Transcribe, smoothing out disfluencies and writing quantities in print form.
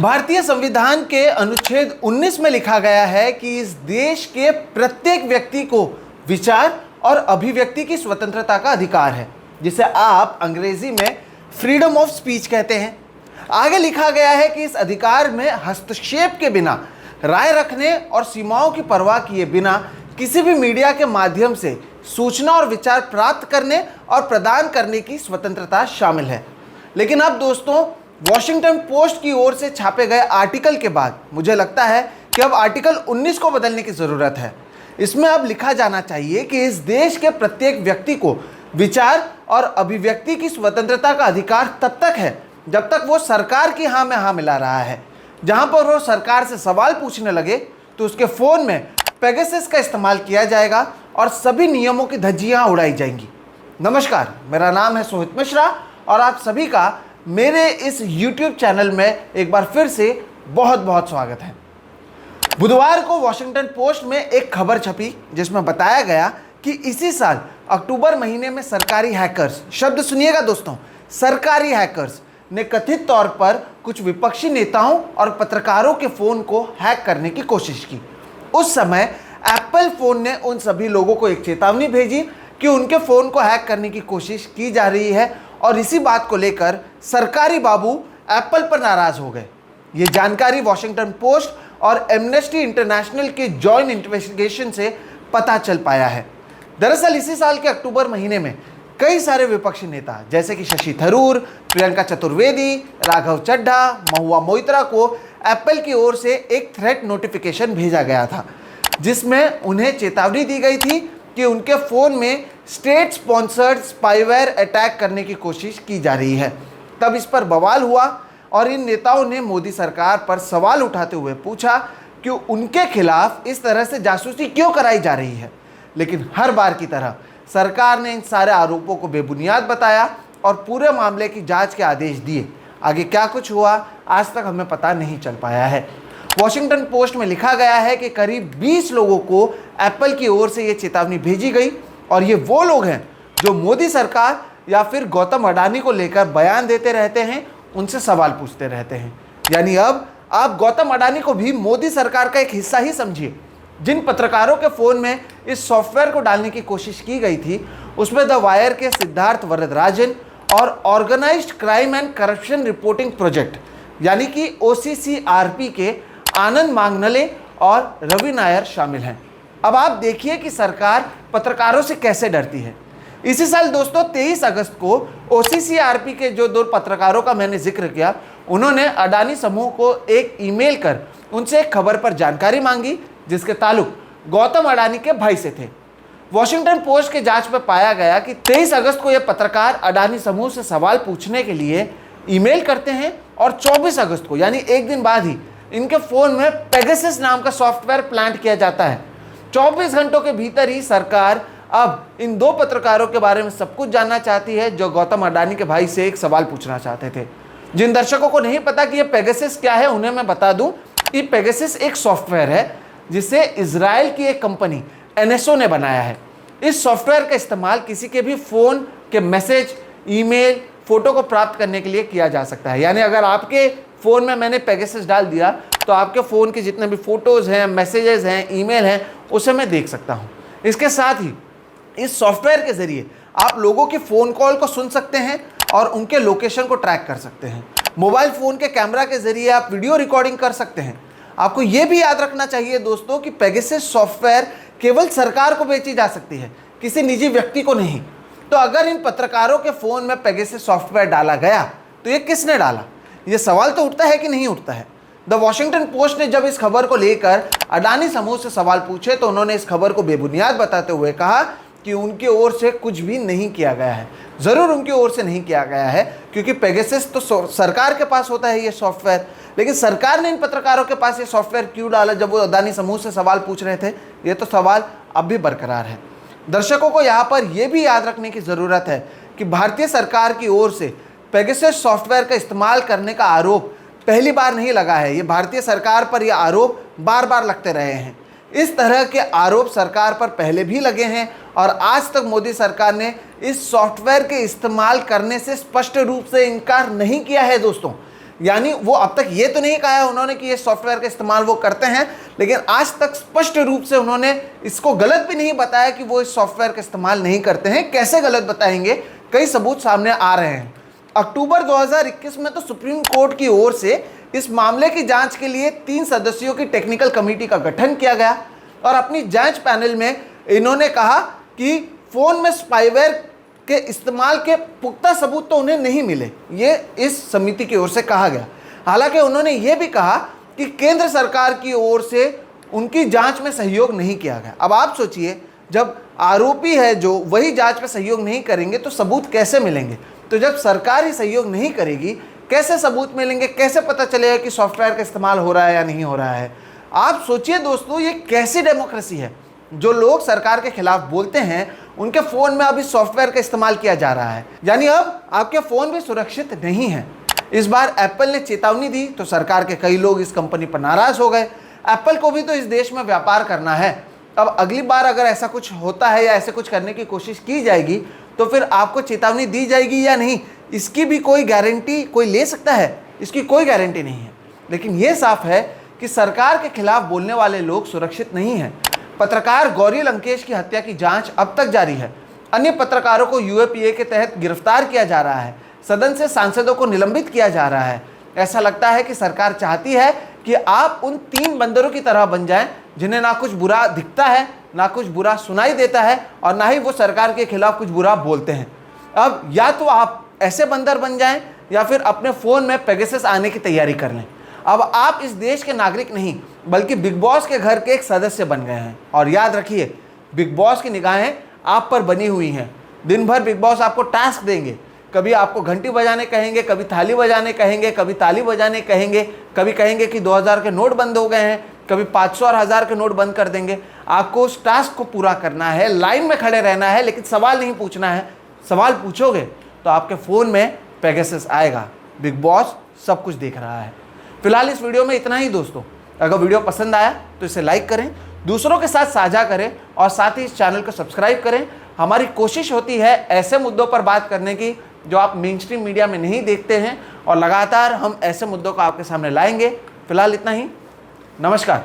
भारतीय संविधान के अनुच्छेद 19 में लिखा गया है कि इस देश के प्रत्येक व्यक्ति को विचार और अभिव्यक्ति की स्वतंत्रता का अधिकार है, जिसे आप अंग्रेजी में फ्रीडम ऑफ स्पीच कहते हैं। आगे लिखा गया है कि इस अधिकार में हस्तक्षेप के बिना, राय रखने और सीमाओं की परवाह किए बिना किसी भी मीडिया के माध्यम से सूचना और विचार प्राप्त करने और प्रदान करने की स्वतंत्रता शामिल है। लेकिन अब दोस्तों, वॉशिंगटन पोस्ट की ओर से छापे गए आर्टिकल के बाद मुझे लगता है कि अब आर्टिकल 19 को बदलने की ज़रूरत है। इसमें अब लिखा जाना चाहिए कि इस देश के प्रत्येक व्यक्ति को विचार और अभिव्यक्ति की स्वतंत्रता का अधिकार तब तक है जब तक वो सरकार की हाँ में हाँ मिला रहा है। जहाँ पर वो सरकार से सवाल पूछने लगे तो उसके फ़ोन में पेगासस का इस्तेमाल किया जाएगा और सभी नियमों की धज्जियाँ उड़ाई जाएंगी। नमस्कार, मेरा नाम है सोहित मिश्रा और आप सभी का मेरे इस YouTube चैनल में एक बार फिर से बहुत बहुत स्वागत है। बुधवार को वॉशिंगटन पोस्ट में एक खबर छपी जिसमें बताया गया कि इसी साल अक्टूबर महीने में सरकारी हैकर्स, शब्द सुनिएगा दोस्तों, सरकारी हैकर्स ने कथित तौर पर कुछ विपक्षी नेताओं और पत्रकारों के फ़ोन को हैक करने की कोशिश की। उस समय एप्पल फ़ोन ने उन सभी लोगों को एक चेतावनी भेजी कि उनके फ़ोन को हैक करने की कोशिश की जा रही है और इसी बात को लेकर सरकारी बाबू एप्पल पर नाराज़ हो गए। ये जानकारी वॉशिंगटन पोस्ट और एमनेस्टी इंटरनेशनल के जॉइंट इन्वेस्टिगेशन से पता चल पाया है। दरअसल इसी साल के अक्टूबर महीने में कई सारे विपक्षी नेता जैसे कि शशि थरूर, प्रियंका चतुर्वेदी, राघव चड्ढा, महुआ मोइत्रा को एप्पल की ओर से एक थ्रेट नोटिफिकेशन भेजा गया था जिसमें उन्हें चेतावनी दी गई थी कि उनके फ़ोन में स्टेट स्पॉन्सर्ड स्पाईवेयर अटैक करने की कोशिश की जा रही है। तब इस पर बवाल हुआ और इन नेताओं ने मोदी सरकार पर सवाल उठाते हुए पूछा कि उनके खिलाफ इस तरह से जासूसी क्यों कराई जा रही है। लेकिन हर बार की तरह सरकार ने इन सारे आरोपों को बेबुनियाद बताया और पूरे मामले की जांच के आदेश दिए। आगे क्या कुछ हुआ आज तक हमें पता नहीं चल पाया है। वॉशिंगटन पोस्ट में लिखा गया है कि करीब 20 लोगों को एप्पल की ओर से ये चेतावनी भेजी गई और ये वो लोग हैं जो मोदी सरकार या फिर गौतम अडानी को लेकर बयान देते रहते हैं, उनसे सवाल पूछते रहते हैं। यानी अब आप गौतम अडानी को भी मोदी सरकार का एक हिस्सा ही समझिए। जिन पत्रकारों के फ़ोन में इस सॉफ्टवेयर को डालने की कोशिश की गई थी उसमें द वायर के सिद्धार्थ वरदराजन और organised crime and corruption reporting project यानी कि OCCRP के आनंद मांगनले और रवि नायर शामिल हैं। अब आप देखिए कि सरकार पत्रकारों से कैसे डरती है। इसी साल दोस्तों 23 अगस्त को OCCRP के जो 2 पत्रकारों का मैंने जिक्र किया, उन्होंने अडानी समूह को एक ईमेल कर उनसे एक खबर पर जानकारी मांगी जिसके ताल्लुक गौतम अडानी के भाई से थे। वॉशिंगटन पोस्ट के जांच में पाया गया कि 23 अगस्त को यह पत्रकार अडानी समूह से सवाल पूछने के लिए ईमेल करते हैं और 24 अगस्त को यानी एक दिन बाद ही इनके फ़ोन में पेगासस नाम का सॉफ्टवेयर प्लांट किया जाता है। 24 घंटों के भीतर ही सरकार अब इन 2 पत्रकारों के बारे में सब कुछ जानना चाहती है जो गौतम अडानी के भाई से एक सवाल पूछना चाहते थे। जिन दर्शकों को नहीं पता कि ये पेगासस क्या है उन्हें मैं बता दूं कि पेगासस एक सॉफ्टवेयर है जिसे इजराइल की एक कंपनी NSO ने बनाया है। इस सॉफ्टवेयर का इस्तेमाल किसी के भी फ़ोन के मैसेज, ईमेल, फ़ोटो को प्राप्त करने के लिए किया जा सकता है। यानी अगर आपके फ़ोन में मैंने पेगासस डाल दिया तो आपके फ़ोन के जितने भी फ़ोटोज़ हैं, मैसेजेस हैं, ईमेल हैं, उसे मैं देख सकता हूँ। इसके साथ ही इस सॉफ्टवेयर के ज़रिए आप लोगों की फ़ोन कॉल को सुन सकते हैं और उनके लोकेशन को ट्रैक कर सकते हैं। मोबाइल फ़ोन के कैमरा के ज़रिए आप वीडियो रिकॉर्डिंग कर सकते हैं। आपको ये भी याद रखना चाहिए दोस्तों कि पेगासस सॉफ्टवेयर केवल सरकार को बेची जा सकती है, किसी निजी व्यक्ति को नहीं। तो अगर इन पत्रकारों के फ़ोन में पेगासस सॉफ्टवेयर डाला गया तो ये किसने डाला? ये सवाल तो उठता है कि नहीं उठता है। द वॉशिंगटन पोस्ट ने जब इस खबर को लेकर अडानी समूह से सवाल पूछे तो उन्होंने इस खबर को बेबुनियाद बताते हुए कहा कि उनकी ओर से कुछ भी नहीं किया गया है। ज़रूर उनकी ओर से नहीं किया गया है क्योंकि पेगासस तो सरकार के पास होता है ये सॉफ्टवेयर, लेकिन सरकार ने इन पत्रकारों के पास ये सॉफ्टवेयर क्यों डाला जब वो अडानी समूह से सवाल पूछ रहे थे? ये तो सवाल अब भी बरकरार है। दर्शकों को यहाँ पर यह भी याद रखने की ज़रूरत है कि भारतीय सरकार की ओर से पेगासस सॉफ्टवेयर का इस्तेमाल करने का आरोप पहली बार नहीं लगा है। ये भारतीय सरकार पर यह आरोप बार बार लगते रहे हैं। इस तरह के आरोप सरकार पर पहले भी लगे हैं और आज तक मोदी सरकार ने इस सॉफ्टवेयर के इस्तेमाल करने से स्पष्ट रूप से इनकार नहीं किया है दोस्तों। यानी वो अब तक ये तो नहीं कहा है उन्होंने कि ये सॉफ्टवेयर का इस्तेमाल वो करते हैं, लेकिन आज तक स्पष्ट रूप से उन्होंने इसको गलत भी नहीं बताया कि वो इस सॉफ्टवेयर का इस्तेमाल नहीं करते हैं। कैसे गलत बताएंगे, कई सबूत सामने आ रहे हैं। अक्टूबर 2021 में तो सुप्रीम कोर्ट की ओर से इस मामले की जांच के लिए 3 सदस्यों की टेक्निकल कमेटी का गठन किया गया और अपनी जांच पैनल में इन्होंने कहा कि फोन में स्पाईवेयर के इस्तेमाल के पुख्ता सबूत तो उन्हें नहीं मिले, ये इस समिति की ओर से कहा गया। हालांकि उन्होंने ये भी कहा कि केंद्र सरकार की ओर से उनकी जांच में सहयोग नहीं किया गया। अब आप सोचिए, जब आरोपी है जो वही जांच में सहयोग नहीं करेंगे तो सबूत कैसे मिलेंगे? तो जब सरकार ही सहयोग नहीं करेगी, कैसे सबूत मिलेंगे? कैसे पता चलेगा कि सॉफ्टवेयर का इस्तेमाल हो रहा है या नहीं हो रहा है? आप सोचिए दोस्तों, ये कैसी डेमोक्रेसी है? जो लोग सरकार के खिलाफ बोलते हैं उनके फ़ोन में अभी सॉफ्टवेयर का इस्तेमाल किया जा रहा है, यानी अब आपके फ़ोन भी सुरक्षित नहीं है। इस बार एप्पल ने चेतावनी दी तो सरकार के कई लोग इस कंपनी पर नाराज़ हो गए। एप्पल को भी तो इस देश में व्यापार करना है। अब अगली बार अगर ऐसा कुछ होता है या ऐसे कुछ करने की कोशिश की जाएगी तो फिर आपको चेतावनी दी जाएगी या नहीं, इसकी भी कोई गारंटी कोई ले सकता है? इसकी कोई गारंटी नहीं है। लेकिन ये साफ है कि सरकार के खिलाफ बोलने वाले लोग सुरक्षित नहीं हैं। पत्रकार गौरी लंकेश की हत्या की जांच अब तक जारी है। अन्य पत्रकारों को यूएपीए के तहत गिरफ्तार किया जा रहा है। सदन से सांसदों को निलंबित किया जा रहा है। ऐसा लगता है कि सरकार चाहती है कि आप उन 3 बंदरों की तरह बन जाएं जिन्हें ना कुछ बुरा दिखता है, ना कुछ बुरा सुनाई देता है और ना ही वो सरकार के खिलाफ कुछ बुरा बोलते हैं। अब या तो आप ऐसे बंदर बन जाएं या फिर अपने फ़ोन में पेगासस आने की तैयारी कर लें। अब आप इस देश के नागरिक नहीं बल्कि बिग बॉस के घर के एक सदस्य बन गए हैं। और याद रखिए, बिग बॉस की निगाहें आप पर बनी हुई हैं। दिन भर बिग बॉस आपको टास्क देंगे, कभी आपको घंटी बजाने कहेंगे, कभी थाली बजाने कहेंगे, कभी ताली बजाने कहेंगे, कभी कहेंगे कि 2000 के नोट बंद हो गए हैं, कभी 500 और 1000 के नोट बंद कर देंगे। आपको उस टास्क को पूरा करना है, लाइन में खड़े रहना है, लेकिन सवाल नहीं पूछना है। सवाल पूछोगे तो आपके फ़ोन में पेगासस आएगा। बिग बॉस सब कुछ देख रहा है। फिलहाल इस वीडियो में इतना ही दोस्तों। अगर वीडियो पसंद आया तो इसे लाइक करें, दूसरों के साथ साझा करें और साथ ही इस चैनल को सब्सक्राइब करें। हमारी कोशिश होती है ऐसे मुद्दों पर बात करने की जो आप मेनस्ट्रीम मीडिया में नहीं देखते हैं और लगातार हम ऐसे मुद्दों को आपके सामने लाएंगे। फिलहाल इतना ही। नमस्कार।